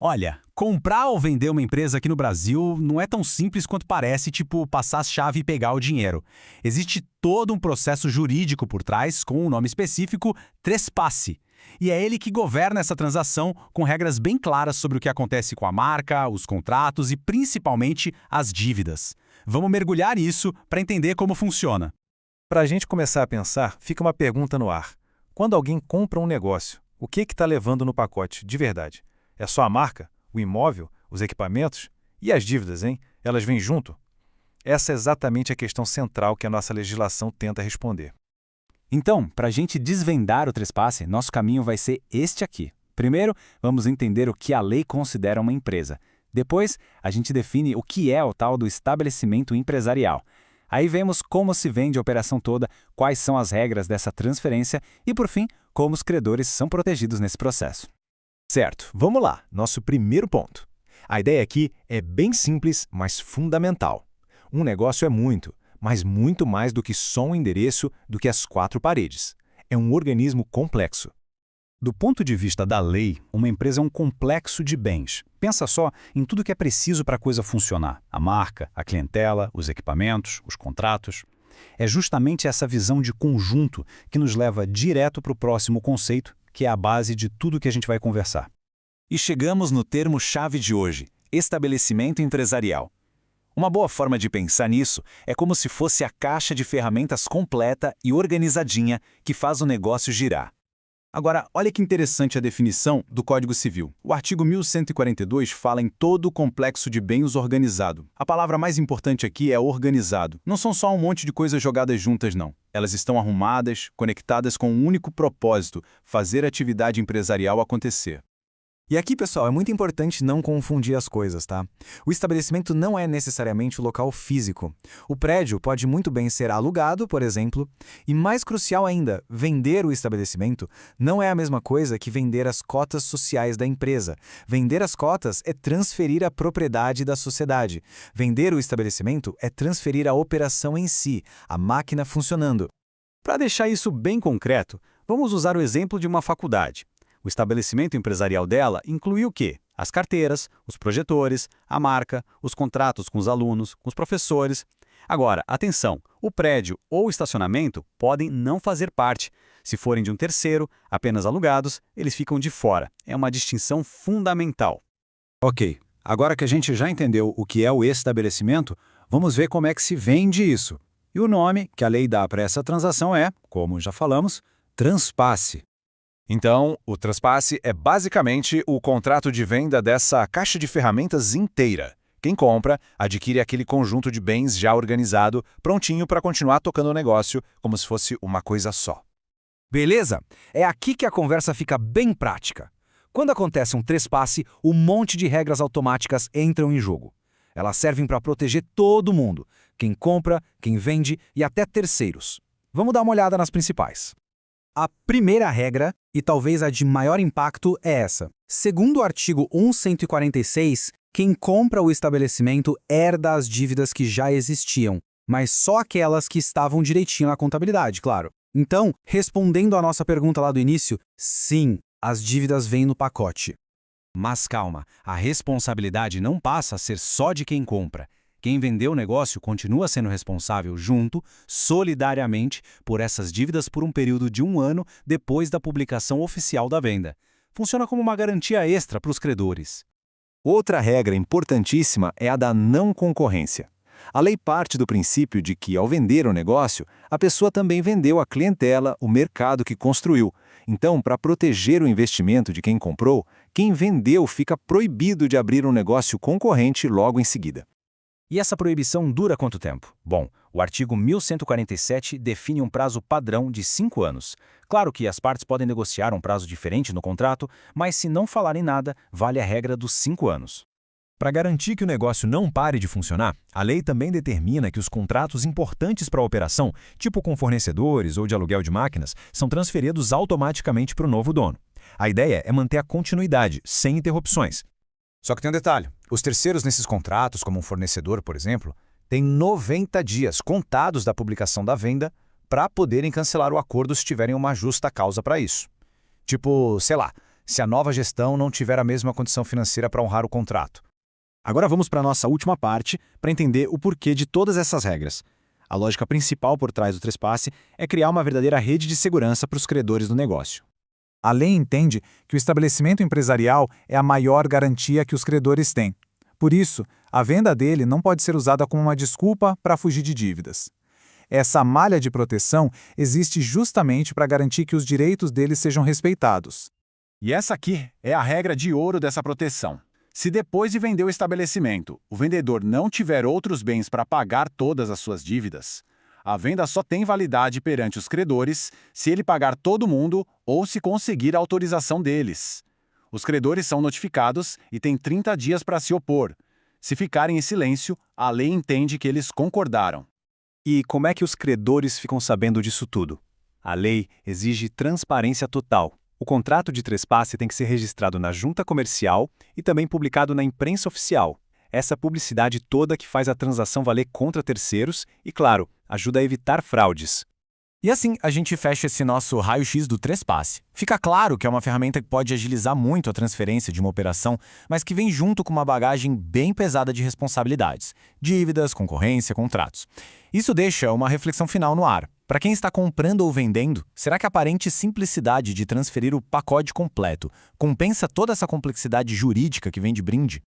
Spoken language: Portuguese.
Olha, comprar ou vender uma empresa aqui no Brasil não é tão simples quanto parece, tipo passar a chave e pegar o dinheiro. Existe todo um processo jurídico por trás, com um nome específico, trespasse. E é ele que governa essa transação com regras bem claras sobre o que acontece com a marca, os contratos e principalmente as dívidas. Vamos mergulhar nisso para entender como funciona. Para a gente começar a pensar, fica uma pergunta no ar. Quando alguém compra um negócio, o que está levando no pacote, de verdade? É só a marca, o imóvel, os equipamentos? E as dívidas, hein? Elas vêm junto? Essa é exatamente a questão central que a nossa legislação tenta responder. Então, para a gente desvendar o trespasse, nosso caminho vai ser este aqui. Primeiro, vamos entender o que a lei considera uma empresa. Depois, a gente define o que é o tal do estabelecimento empresarial. Aí vemos como se vende a operação toda, quais são as regras dessa transferência e, por fim, como os credores são protegidos nesse processo. Certo, vamos lá, nosso primeiro ponto. A ideia aqui é bem simples, mas fundamental. Um negócio é muito, mas muito mais do que só um endereço, do que as quatro paredes. É um organismo complexo. Do ponto de vista da lei, uma empresa é um complexo de bens. Pensa só em tudo que é preciso para a coisa funcionar. A marca, a clientela, os equipamentos, os contratos. É justamente essa visão de conjunto que nos leva direto para o próximo conceito, que é a base de tudo que a gente vai conversar. E chegamos no termo-chave de hoje, estabelecimento empresarial. Uma boa forma de pensar nisso é como se fosse a caixa de ferramentas completa e organizadinha que faz o negócio girar. Agora, olha que interessante a definição do Código Civil. O artigo 1142 fala em todo o complexo de bens organizado. A palavra mais importante aqui é organizado. Não são só um monte de coisas jogadas juntas, não. Elas estão arrumadas, conectadas com um único propósito, fazer a atividade empresarial acontecer. E aqui, pessoal, é muito importante não confundir as coisas, tá? O estabelecimento não é necessariamente o local físico. O prédio pode muito bem ser alugado, por exemplo, e mais crucial ainda, vender o estabelecimento não é a mesma coisa que vender as cotas sociais da empresa. Vender as cotas é transferir a propriedade da sociedade. Vender o estabelecimento é transferir a operação em si, a máquina funcionando. Para deixar isso bem concreto, vamos usar o exemplo de uma faculdade. O estabelecimento empresarial dela inclui o quê? As carteiras, os projetores, a marca, os contratos com os alunos, com os professores. Agora, atenção, o prédio ou o estacionamento podem não fazer parte. Se forem de um terceiro, apenas alugados, eles ficam de fora. É uma distinção fundamental. Ok, agora que a gente já entendeu o que é o estabelecimento, vamos ver como é que se vende isso. E o nome que a lei dá para essa transação é, como já falamos, transpasse. Então, o transpasse é basicamente o contrato de venda dessa caixa de ferramentas inteira. Quem compra, adquire aquele conjunto de bens já organizado, prontinho para continuar tocando o negócio como se fosse uma coisa só. Beleza? É aqui que a conversa fica bem prática. Quando acontece um trespasse, um monte de regras automáticas entram em jogo. Elas servem para proteger todo mundo, quem compra, quem vende e até terceiros. Vamos dar uma olhada nas principais. A primeira regra, e talvez a de maior impacto, é essa. Segundo o artigo 1146, quem compra o estabelecimento herda as dívidas que já existiam, mas só aquelas que estavam direitinho na contabilidade, claro. Então, respondendo à nossa pergunta lá do início, sim, as dívidas vêm no pacote. Mas calma, a responsabilidade não passa a ser só de quem compra. Quem vendeu o negócio continua sendo responsável junto, solidariamente, por essas dívidas por um período de 1 ano depois da publicação oficial da venda. Funciona como uma garantia extra para os credores. Outra regra importantíssima é a da não concorrência. A lei parte do princípio de que, ao vender o negócio, a pessoa também vendeu a clientela, o mercado que construiu. Então, para proteger o investimento de quem comprou, quem vendeu fica proibido de abrir um negócio concorrente logo em seguida. E essa proibição dura quanto tempo? Bom, o artigo 1147 define um prazo padrão de 5 anos. Claro que as partes podem negociar um prazo diferente no contrato, mas se não falarem nada, vale a regra dos 5 anos. Para garantir que o negócio não pare de funcionar, a lei também determina que os contratos importantes para a operação, tipo com fornecedores ou de aluguel de máquinas, são transferidos automaticamente para o novo dono. A ideia é manter a continuidade, sem interrupções. Só que tem um detalhe. Os terceiros nesses contratos, como um fornecedor, por exemplo, têm 90 dias contados da publicação da venda para poderem cancelar o acordo se tiverem uma justa causa para isso. Tipo, sei lá, se a nova gestão não tiver a mesma condição financeira para honrar o contrato. Agora vamos para a nossa última parte para entender o porquê de todas essas regras. A lógica principal por trás do trespasse é criar uma verdadeira rede de segurança para os credores do negócio. A lei entende que o estabelecimento empresarial é a maior garantia que os credores têm. Por isso, a venda dele não pode ser usada como uma desculpa para fugir de dívidas. Essa malha de proteção existe justamente para garantir que os direitos deles sejam respeitados. E essa aqui é a regra de ouro dessa proteção. Se depois de vender o estabelecimento, o vendedor não tiver outros bens para pagar todas as suas dívidas, a venda só tem validade perante os credores se ele pagar todo mundo ou se conseguir a autorização deles. Os credores são notificados e têm 30 dias para se opor. Se ficarem em silêncio, a lei entende que eles concordaram. E como é que os credores ficam sabendo disso tudo? A lei exige transparência total. O contrato de trespasse tem que ser registrado na junta comercial e também publicado na imprensa oficial. Essa publicidade toda que faz a transação valer contra terceiros e, claro, ajuda a evitar fraudes. E assim a gente fecha esse nosso raio-x do trespasse. Fica claro que é uma ferramenta que pode agilizar muito a transferência de uma operação, mas que vem junto com uma bagagem bem pesada de responsabilidades, dívidas, concorrência, contratos. Isso deixa uma reflexão final no ar. Para quem está comprando ou vendendo, será que a aparente simplicidade de transferir o pacote completo compensa toda essa complexidade jurídica que vem de brinde?